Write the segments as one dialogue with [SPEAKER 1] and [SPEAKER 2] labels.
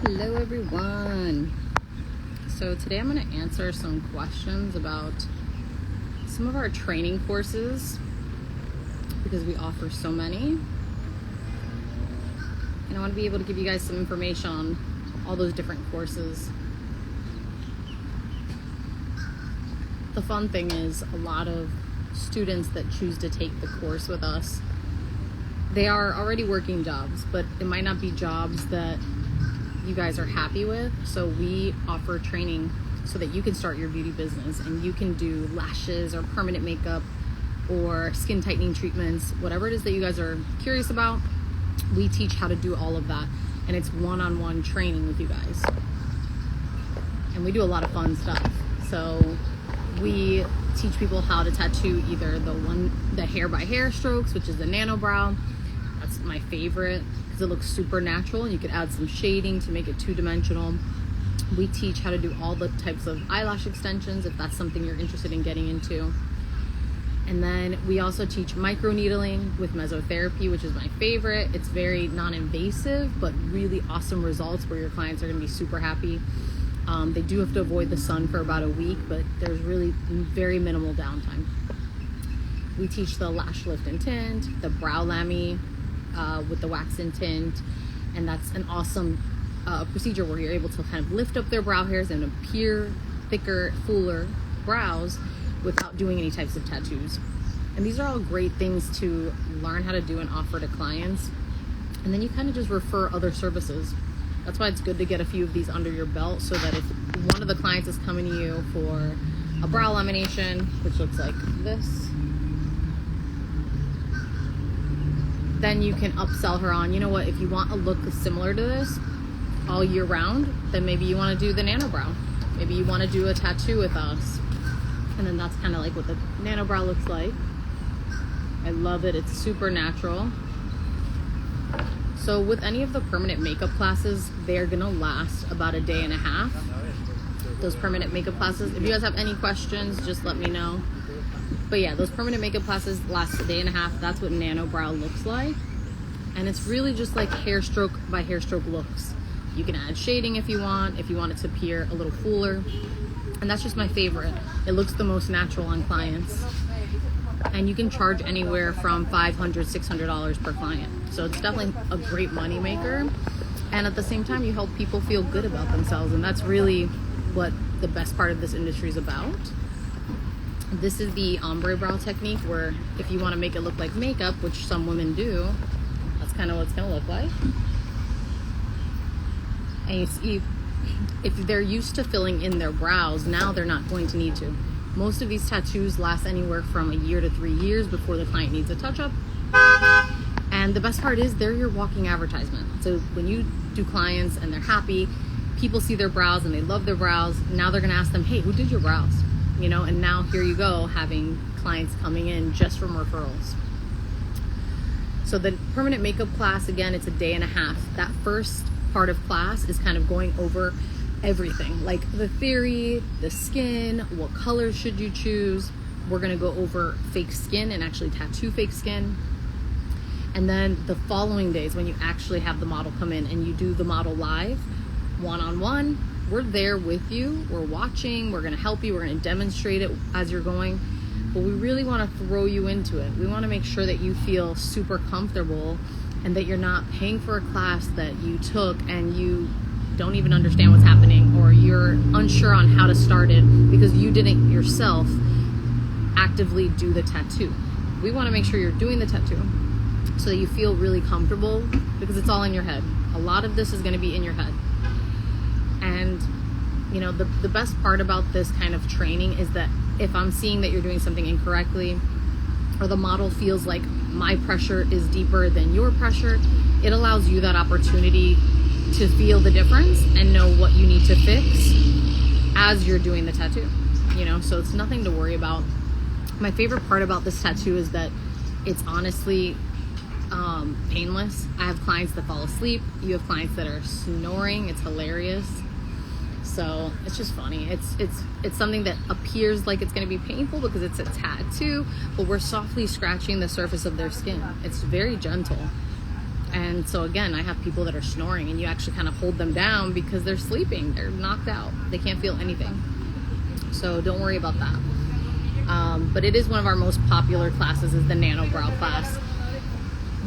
[SPEAKER 1] Hello everyone. So today I'm going to answer some questions about some of our training courses because we offer so many. And I want to be able to give you guys some information on all those different courses. The fun thing is a lot of students that choose to take the course with us, they are already working jobs, but it might not be jobs that you guys are happy with. So we offer training so that you can start your beauty business and you can do lashes or permanent makeup or skin tightening treatments, whatever it is that you guys are curious about. We teach how to do all of that, and it's one-on-one training with you guys. And we do a lot of fun stuff. So we teach people how to tattoo either the hair by hair strokes, which is the nano brow. That's my favorite because it looks super natural, and you could add some shading to make it two-dimensional. We teach how to do all the types of eyelash extensions if that's something you're interested in getting into. And then we also teach microneedling with mesotherapy, which is my favorite. It's very non-invasive, but really awesome results where your clients are going to be super happy. They do have to avoid the sun for about a week, but there's really very minimal downtime. We teach the lash lift and tint, the brow lamy with the wax and tint, and that's an awesome procedure where you're able to kind of lift up their brow hairs and appear thicker, fuller brows without doing any types of tattoos. And these are all great things to learn how to do and offer to clients. And then you kind of just refer other services. That's why it's good to get a few of these under your belt, so that if one of the clients is coming to you for a brow lamination, which looks like this, then you can upsell her on, you know what, if you want a look similar to this all year round, then maybe you want to do the nano brow. Maybe you want to do a tattoo with us. And then that's kind of like what the nano brow looks like. I love it. It's super natural. So with any of the permanent makeup classes, they're gonna last about a day and a half. Those permanent makeup classes. If you guys have any questions, just let me know. But yeah, those permanent makeup classes last a day and a half. That's what nano brow looks like. And it's really just like hair stroke by hair stroke looks. You can add shading if you want it to appear a little fuller. And that's just my favorite. It looks the most natural on clients. And you can charge anywhere from $500, $600 per client. So it's definitely a great money maker. And at the same time, you help people feel good about themselves. And that's really what the best part of this industry is about. This is the ombre brow technique, where if you want to make it look like makeup, which some women do, that's kind of what it's going to look like. And you see, if they're used to filling in their brows, now they're not going to need to. Most of these tattoos last anywhere from a year to 3 years before the client needs a touch-up. And the best part is they're your walking advertisement. So when you do clients and they're happy, people see their brows and they love their brows. Now they're going to ask them, hey, who did your brows? You know, and now here you go, having clients coming in just from referrals. So the permanent makeup class, again, it's a day and a half. That first part of class is kind of going over everything, like the theory, the skin, what colors should you choose. We're going to go over fake skin and actually tattoo fake skin. And then the following days, when you actually have the model come in and you do the model live, one-on-one, we're there with you, we're watching, we're going to help you, we're going to demonstrate it as you're going. But we really want to throw you into it. We want to make sure that you feel super comfortable and that you're not paying for a class that you took and you don't even understand what's happening, or you're unsure on how to start it because you didn't yourself actively do the tattoo. We want to make sure you're doing the tattoo so that you feel really comfortable, because it's all in your head. A lot of this is going to be in your head. And you know, the best part about this kind of training is that if I'm seeing that you're doing something incorrectly, or the model feels like my pressure is deeper than your pressure, it allows you that opportunity to feel the difference and know what you need to fix as you're doing the tattoo, you know, so it's nothing to worry about. My favorite part about this tattoo is that it's honestly painless. I have clients that fall asleep. You have clients that are snoring. It's hilarious. So it's just funny. It's something that appears like it's going to be painful because it's a tattoo, but we're softly scratching the surface of their skin. It's very gentle. And so again, I have people that are snoring, and you actually kind of hold them down because they're sleeping, they're knocked out, they can't feel anything. So don't worry about that. But it is one of our most popular classes, is the nano brow class.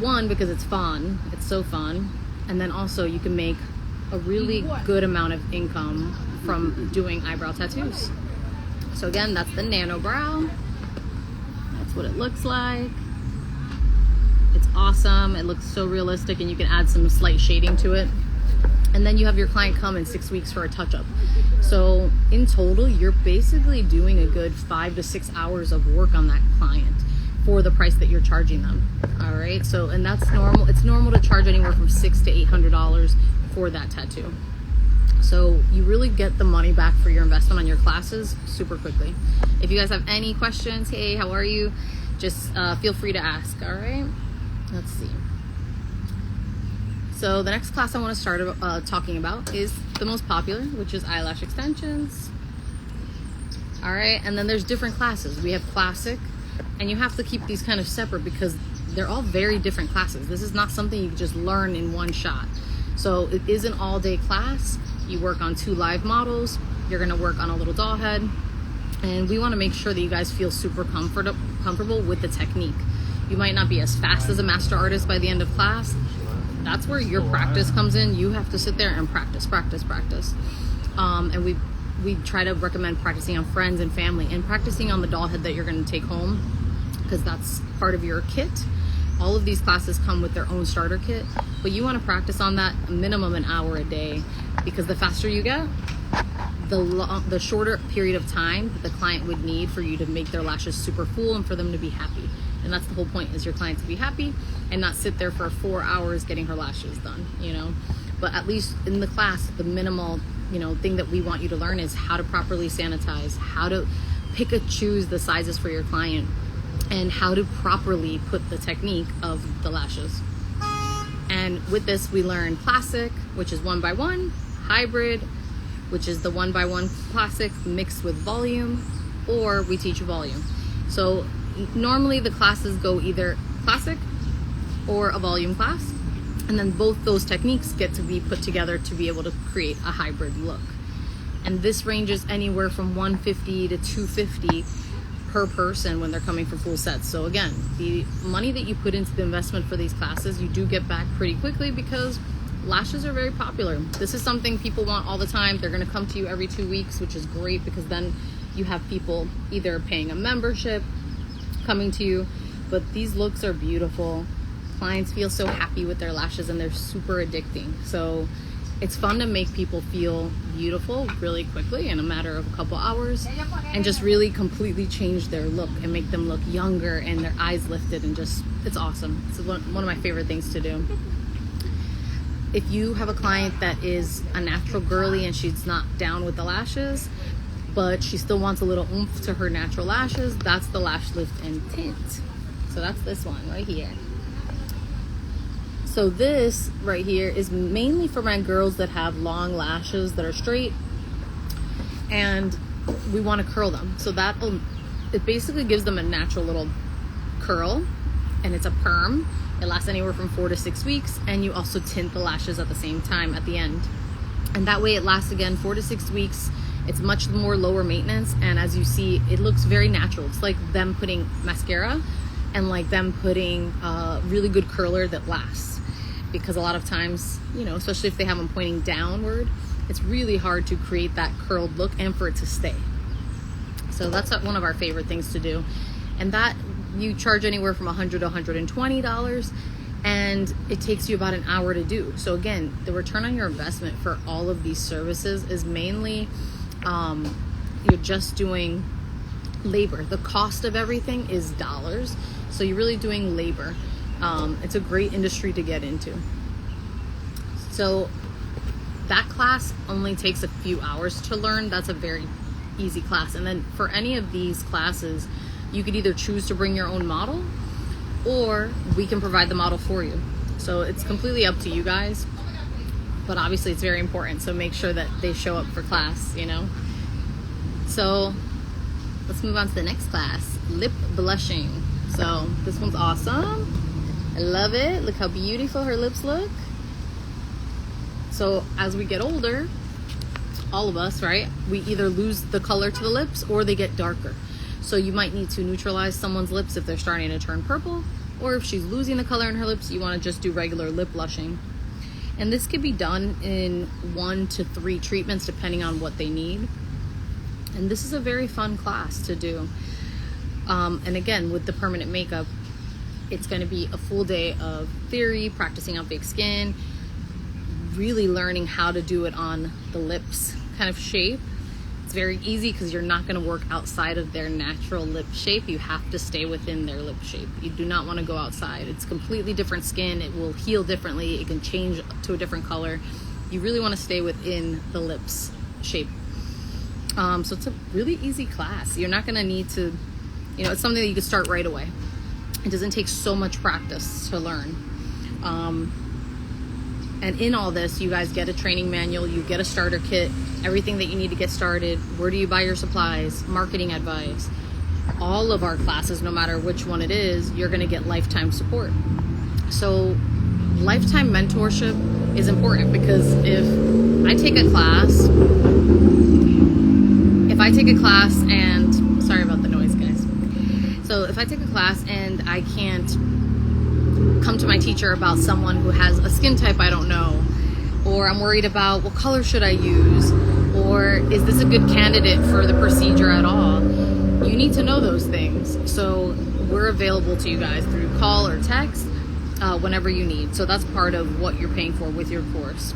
[SPEAKER 1] One, because it's fun, it's so fun, and then also you can make a really good amount of income from doing eyebrow tattoos. So again, that's the nano brow. That's what it looks like. It's awesome. It looks so realistic, and you can add some slight shading to it. And then you have your client come in 6 weeks for a touch-up. So in total, you're basically doing a good 5 to 6 hours of work on that client for the price that you're charging them. All right. So, and that's normal. It's normal to charge anywhere from $600 to $800 for that tattoo. So you really get the money back for your investment on your classes super quickly. If you guys have any questions, hey, how are you? Just feel free to ask. All right. Let's see. So the next class I want to start talking about is the most popular, which is eyelash extensions. All right, and then there's different classes. We have classic, and you have to keep these kind of separate because they're all very different classes. This is not something you can just learn in one shot. So it is an all-day class. You work on 2 live models. You're going to work on a little doll head, and we want to make sure that you guys feel super comfortable with the technique. You might not be as fast as a master artist by the end of class. That's where your practice comes in. You have to sit there and practice. And we try to recommend practicing on friends and family, and practicing on the doll head that you're going to take home, because that's part of your kit. All of these classes come with their own starter kit, but you want to practice on that a minimum an hour a day, because the faster you get, the shorter period of time that the client would need for you to make their lashes super full and for them to be happy. And that's the whole point, is your client to be happy and not sit there for 4 hours getting her lashes done, you know. But at least in the class, the minimal, you know, thing that we want you to learn is how to properly sanitize, how to pick and choose the sizes for your client, and how to properly put the technique of the lashes. And with this, we learn classic, which is 1x1, hybrid, which is the 1x1 classic mixed with volume, or we teach volume. So normally the classes go either classic or a volume class, and then both those techniques get to be put together to be able to create a hybrid look. And this ranges anywhere from $150 to $250 per person when they're coming for full sets. So again, the money that you put into the investment for these classes, you do get back pretty quickly, because lashes are very popular. This is something people want all the time. They're going to come to you every 2 weeks, which is great, because then you have people either paying a membership, coming to you. But these looks are beautiful. Clients feel so happy with their lashes, and they're super addicting. So it's fun to make people feel beautiful really quickly in a matter of a couple hours, and just really completely change their look and make them look younger and their eyes lifted, and just, it's awesome. It's one of my favorite things to do. If you have a client that is a natural girly and she's not down with the lashes, but she still wants a little oomph to her natural lashes, that's the lash lift and tint. So that's this one right here. So this right here is mainly for my girls that have long lashes that are straight, and we want to curl them. So that it basically gives them a natural little curl, and it's a perm. It lasts anywhere from 4 to 6 weeks, and you also tint the lashes at the same time at the end. And that way it lasts, again, 4 to 6 weeks. It's much more lower maintenance, and as you see, it looks very natural. It's like them putting mascara and like them putting a really good curler that lasts. Because a lot of times, you know, especially if they have them pointing downward, it's really hard to create that curled look and for it to stay. So that's one of our favorite things to do. And that you charge anywhere from $100 to $120, and it takes you about an hour to do. So again, the return on your investment for all of these services is mainly you're just doing labor. The cost of everything is dollars, so you're really doing labor. It's a great industry to get into. So that class only takes a few hours to learn. That's a very easy class. And then for any of these classes, you could either choose to bring your own model, or we can provide the model for you. So it's completely up to you guys, but obviously it's very important. So make sure that they show up for class, you know? So let's move on to the next class, lip blushing. So this one's awesome. I love it. Look how beautiful her lips look. So as we get older, all of us, right, we either lose the color to the lips or they get darker. So you might need to neutralize someone's lips if they're starting to turn purple, or if she's losing the color in her lips, you want to just do regular lip blushing. And this could be done in 1 to 3 treatments depending on what they need. And this is a very fun class to do. And again, with the permanent makeup, it's going to be a full day of theory, practicing on fake skin, really learning how to do it on the lips kind of shape. It's very easy because you're not going to work outside of their natural lip shape. You have to stay within their lip shape. You do not want to go outside. It's completely different skin. It will heal differently. It can change to a different color. You really want to stay within the lips shape. So it's a really easy class. You're not going to need to, it's something that you can start right away. It doesn't take so much practice to learn. And in all this, you guys get a training manual, you get a starter kit, everything that you need to get started. Where do you buy your supplies? Marketing advice. All of our classes, no matter which one it is, you're going to get lifetime support. So lifetime mentorship is important, because if I take a class and, sorry about the noise, guys. So if I take a class and I can't come to my teacher about someone who has a skin type I don't know, or I'm worried about what color should I use, or is this a good candidate for the procedure at all, you need to know those things. So we're available to you guys through call or text whenever you need. So that's part of what you're paying for with your course.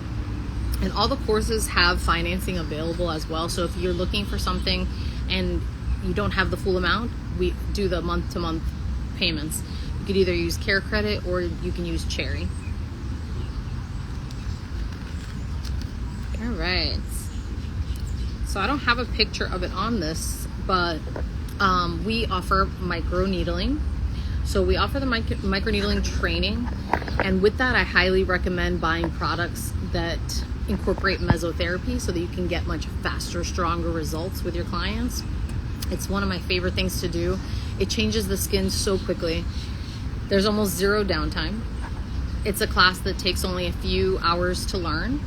[SPEAKER 1] And all the courses have financing available as well. So if you're looking for something and you don't have the full amount, we do the month-to-month payments. You could either use Care Credit or you can use Cherry. All right. So I don't have a picture of it on this, but we offer microneedling. So we offer the microneedling training, and with that, I highly recommend buying products that incorporate mesotherapy so that you can get much faster, stronger results with your clients. It's one of my favorite things to do. It changes the skin so quickly. There's almost zero downtime. It's a class that takes only a few hours to learn.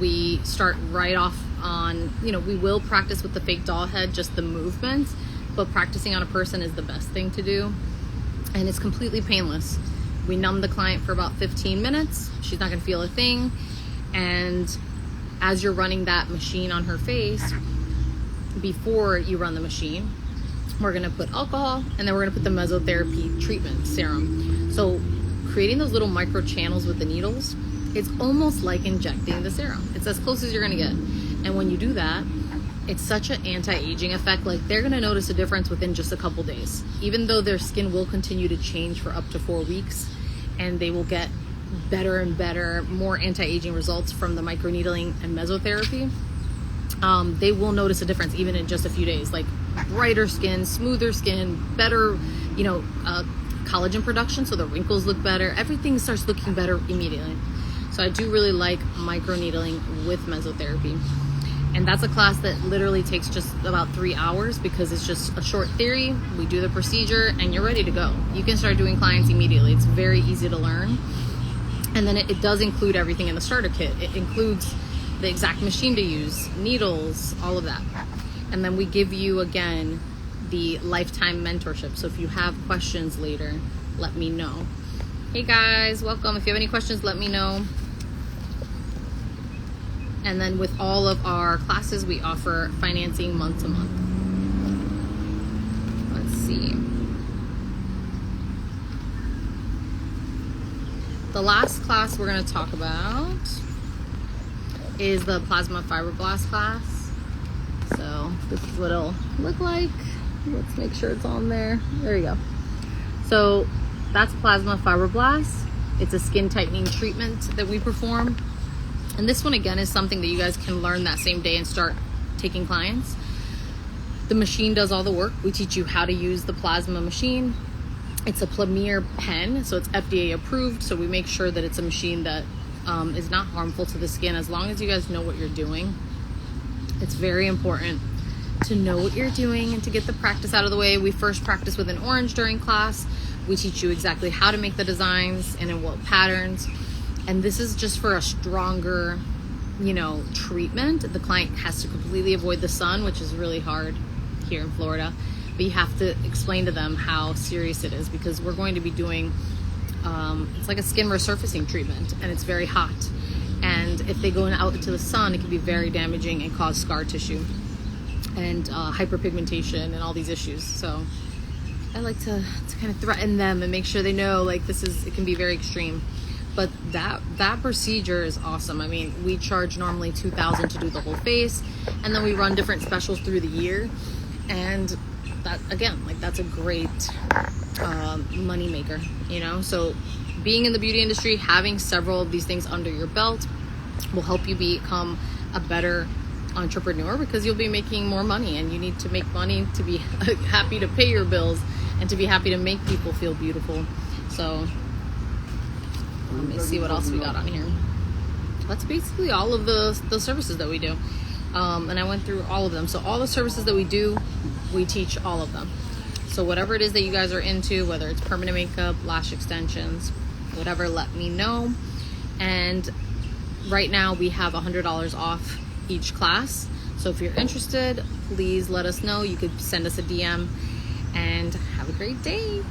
[SPEAKER 1] We start right off on, we will practice with the fake doll head, just the movements, but practicing on a person is the best thing to do. And it's completely painless. We numb the client for about 15 minutes. She's not gonna feel a thing. And as you're running that machine on her face, before you run the machine, we're gonna put alcohol, and then we're gonna put the mesotherapy treatment serum. So creating those little micro channels with the needles, it's almost like injecting the serum. It's as close as you're gonna get. And when you do that, it's such an anti-aging effect. Like, they're gonna notice a difference within just a couple days, even though their skin will continue to change for up to 4 weeks, and they will get better and better, more anti-aging results from the microneedling and mesotherapy. They will notice a difference even in just a few days, like brighter skin, smoother skin, better, collagen production, so the wrinkles look better. Everything starts looking better immediately. So I do really like microneedling with mesotherapy. And that's a class that literally takes just about 3 hours, because it's just a short theory. We do the procedure and you're ready to go. You can start doing clients immediately. It's very easy to learn. And then it does include everything in the starter kit. It includes the exact machine to use, needles, all of that. And then we give you, again, the lifetime mentorship. So if you have questions later, let me know. Hey guys, welcome. If you have any questions, let me know. And then with all of our classes, we offer financing month to month. Let's see. The last class we're going to talk about is the plasma fibroblast class. So this is what it'll look like. Let's make sure it's on there. There you go. So that's plasma fibroblast. It's a skin tightening treatment that we perform. And this one, again, is something that you guys can learn that same day and start taking clients. The machine does all the work. We teach you how to use the plasma machine. It's a Premier pen, so it's FDA approved. So we make sure that it's a machine that is not harmful to the skin, as long as you guys know what you're doing. It's very important to know what you're doing and to get the practice out of the way. We first practice with an orange during class. We teach you exactly how to make the designs and in what patterns. And this is just for a stronger, treatment. The client has to completely avoid the sun, which is really hard here in Florida. But you have to explain to them how serious it is, because we're going to be doing, it's like a skin resurfacing treatment, and it's very hot. And if they go out into the sun, it can be very damaging and cause scar tissue and hyperpigmentation and all these issues. So I like to kind of threaten them and make sure they know, it can be very extreme. But that procedure is awesome. I mean, we charge normally $2,000 to do the whole face, and then we run different specials through the year. And that, again, that's a great money maker, So being in the beauty industry, having several of these things under your belt will help you become a better entrepreneur, because you'll be making more money, and you need to make money to be happy to pay your bills and to be happy to make people feel beautiful. So let me see what else we got on here. That's basically all of the services that we do. And I went through all of them. So all the services that we do, we teach all of them. So whatever it is that you guys are into, whether it's permanent makeup, lash extensions, whatever, let me know. And right now we have $100 off each class. So if you're interested, please let us know. You could send us a DM, and have a great day.